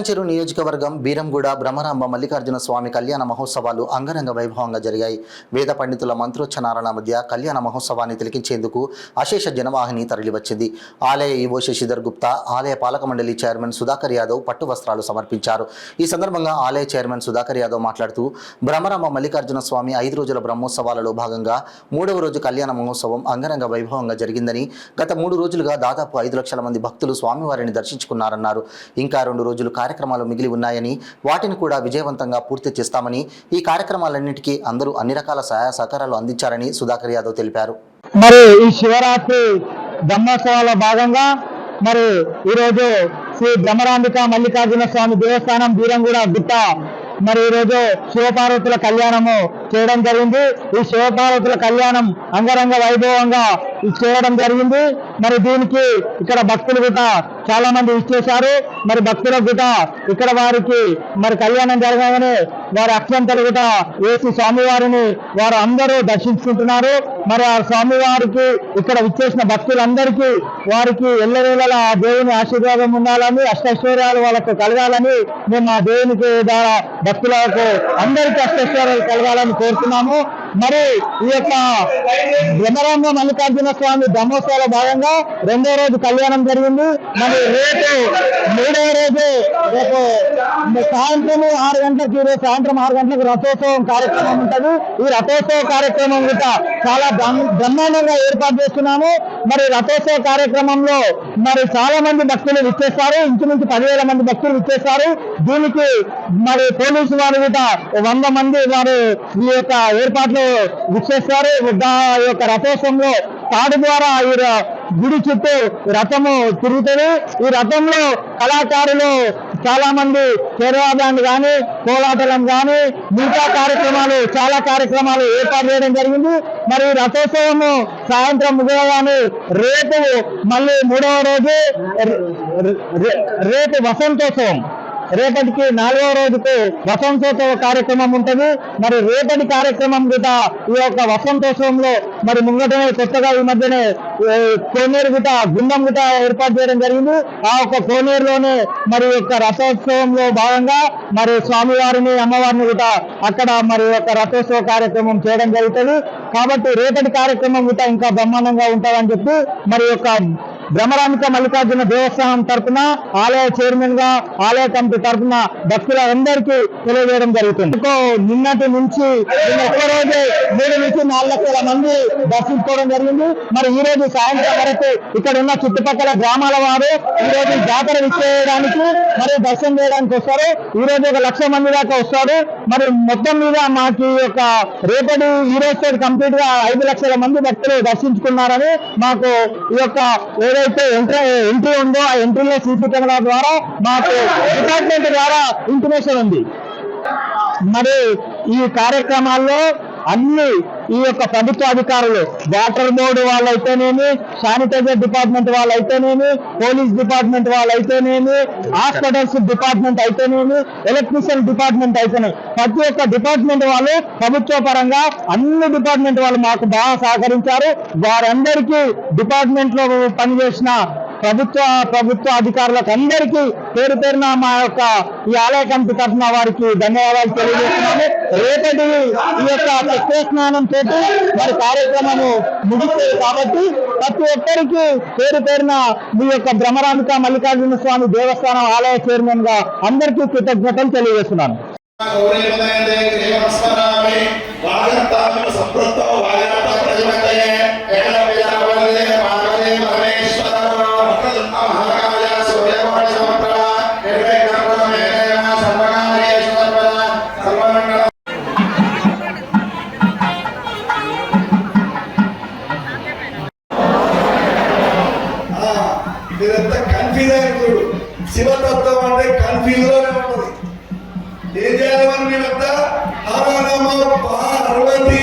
పటాన్చెరు నియోజకవర్గం బీరంగూడ బ్రహ్మరాంబ మల్లికార్జున స్వామి కళ్యాణ మహోత్సవాలు అంగరంగ వైభవంగా జరిగాయి. వేద పండితుల మంత్రోచ్చరణల మధ్య కళ్యాణ మహోత్సవాన్ని తిలకించేందుకు అశేష జనవాహిని తరలివచ్చింది. ఆలయ ఈవో శశిధర్ గుప్తా, ఆలయ పాలక మండలి చైర్మన్ సుధాకర్ యాదవ్ పట్టు వస్త్రాలు సమర్పించారు. ఈ సందర్భంగా ఆలయ చైర్మన్ సుధాకర్ యాదవ్ మాట్లాడుతూ బ్రహ్మరాంబ మల్లికార్జున స్వామి 5 రోజుల బ్రహ్మోత్సవాలలో భాగంగా 3వ రోజు కళ్యాణ మహోత్సవం అంగరంగ వైభవంగా జరిగిందని, గత 3 రోజులుగా దాదాపు 5 లక్షల మంది భక్తులు స్వామివారిని దర్శించుకున్నారన్నారు. ఇంకా 2 రోజులు కార్యక్రమాలు మిగిలి ఉన్నాయని, వాటిని కూడా విజయవంతంగా పూర్తి చేస్తామని, ఈ కార్యక్రమాలన్నింటికీ అందరూ అన్ని రకాల సహాయ సహకారాలు అందించారని సుధాకర్ యాదవ్ తెలిపారు. మరి ఈ శివరాత్రి బ్రహ్మోత్సవాల భాగంగా మరి ఈరోజు శ్రీ బ్రహ్మరాంబిక మల్లికార్జున స్వామి దేవస్థానం బీరంగూడ గుట్ట మరి ఈరోజు శివపార్వతుల కళ్యాణము చేయడం జరిగింది. ఈ శివపార్వతుల కళ్యాణం అంగరంగ వైభవంగా చేయడం జరిగింది. మరి దీనికి ఇక్కడ భక్తులు కూడా చాలా మంది ఇచ్చేశారు. మరి భక్తులకు కూడా ఇక్కడ వారికి మరి కళ్యాణం జరగానే వారి అక్షంతలు కూడా వేసి స్వామివారిని వారు అందరూ దర్శించుకుంటున్నారు. మరి ఆ స్వామివారికి ఇక్కడ విచ్చేసిన భక్తులందరికీ వారికి ఎల్లవేళలా ఆ దేవుని ఆశీర్వాదం ఉండాలని, అష్టైశ్వర్యాలు వాళ్ళకు కలగాలని మేము ఆ దేవునికి ద్వారా భక్తులకు అందరికీ అష్టైశ్వర్యాలు కలగాలని కోరుతున్నాము. మరి ఈ యొక్క బ్రహ్మరాంబ మల్లికార్జున స్వామి బ్రహ్మోత్సవాల భాగంగా 2వ రోజు కళ్యాణం జరిగింది. మరి రేపు 3వ రోజు రేపు సాయంత్రం 6 గంటలకు, ఈరోజు సాయంత్రం 6 గంటలకు రథోత్సవం కార్యక్రమం ఉంటుంది. ఈ రథోత్సవ కార్యక్రమం కూడా చాలా బ్రహ్మాండంగా ఏర్పాటు చేస్తున్నాము. మరి రథోత్సవ కార్యక్రమంలో మరి చాలా మంది భక్తులు విచ్చేస్తారు. ఇంచుమించు 10,000 మంది భక్తులు విచ్చేస్తారు. దీనికి మరి పోలీసు వారు కూడా 100 మంది వారు ఈ యొక్క ఏర్పాట్లు విచ్చేస్తారు. ఈ యొక్క రథోత్సవంలో తాడు ద్వారా ఈ గుడి చుట్టూ రథము తిరుగుతుంది. ఈ రథంలో కళాకారులు చాలా మంది కేరళ బ్యాండ్ కానీ, కోలాటలం కానీ, మిగతా చాలా కార్యక్రమాలు ఏర్పాటు చేయడం జరిగింది. మరి రథోత్సవము సాయంత్రం ముగియగానే రేపు మళ్ళీ 3వ రోజు రేపు వసంతోత్సవం, రేపటికి 4వ రోజుకు వసంతోత్సవ కార్యక్రమం ఉంటుంది. మరి రేపటి కార్యక్రమం కూడా ఈ యొక్క వసంతోత్సవంలో మరి ముంగటనే కొత్తగా ఈ మధ్యనే కోనేరు గుట, గుండం గుట ఏర్పాటు చేయడం జరిగింది. ఆ యొక్క కోనేరులోనే మరి యొక్క రథోత్సవంలో భాగంగా మరి స్వామివారిని, అమ్మవారిని కూడా అక్కడ మరి యొక్క రథోత్సవ కార్యక్రమం చేయడం జరుగుతుంది. కాబట్టి రేపటి కార్యక్రమం కూడా ఇంకా బ్రహ్మాండంగా ఉంటుందని చెప్పి మరి యొక్క బ్రహ్మరాంబిక మల్లికార్జున దేవస్థానం తరఫున ఆలయ చైర్మన్ గా, ఆలయ కమిటీ తరఫున భక్తులందరికీ తెలియజేయడం జరుగుతుంది. నిన్నటి నుంచి ఒక్కరోజు 3 నుంచి 4 లక్షల మంది దర్శించుకోవడం జరిగింది. మరి ఈ రోజు సాయంత్రం వరకు ఇక్కడ ఉన్న చుట్టుపక్కల గ్రామాల వారు ఈ రోజు జాతర విచ్చేయడానికి మరియు దర్శనం చేయడానికి వస్తారు. ఈ రోజు 1 లక్ష మంది దాకా వస్తారు. మరి మొత్తం మీద మాకు ఈ యొక్క రేపటి ఈ రోజు కంప్లీట్ గా 5 లక్షల మంది భక్తులు దర్శించుకున్నారని మాకు ఈ యొక్క ఏదైతే ఎంట్రీ ఉందో ఆ ఎంట్రీలో సీసీ కెమెరా ద్వారా మాకు డిపార్ట్మెంట్ ద్వారా ఇన్ఫర్మేషన్ ఉంది. మరి ఈ కార్యక్రమాల్లో అన్ని ఈ యొక్క ప్రభుత్వ అధికారులు, వాటర్ బోర్డు వాళ్ళైతేనేమి, శానిటైజర్ డిపార్ట్మెంట్ వాళ్ళైతేనేమి, పోలీస్ డిపార్ట్మెంట్ వాళ్ళైతేనేమి, హాస్పిటల్స్ డిపార్ట్మెంట్ అయితేనేమి, ఎలక్ట్రిషియన్ డిపార్ట్మెంట్ అయితేనేమి, ప్రతి ఒక్క డిపార్ట్మెంట్ వాళ్ళు ప్రభుత్వ పరంగా అన్ని డిపార్ట్మెంట్ వాళ్ళు మాకు బాగా సహకరించారు. వారందరికీ డిపార్ట్మెంట్ లో పనిచేసిన ప్రభుత్వ అధికారులకు అందరికీ పేరు పేరున మా యొక్క ఈ ఆలయ కమిటీ తరఫున వారికి ధన్యవాదాలు తెలియజేస్తున్నాము. రేపటి ఈ యొక్క చక్ర స్నానం తోటి మరి కార్యక్రమము ముగిస్తుంది. కాబట్టి ప్రతి ఒక్కరికి పేరు పేరున మీ యొక్క బ్రహ్మరాంబిక మల్లికార్జున స్వామి దేవస్థానం ఆలయ చైర్మన్ గా అందరికీ కృతజ్ఞతలు తెలియజేస్తున్నాను. మీరంతా కన్ఫ్యూజ్ అయినప్పుడు శివతత్వం అంటే కన్ఫ్యూజ్ లోనే ఉంటుంది. ఏం చేయాలి మనం? మీరంతా హర నమ పార్వతీ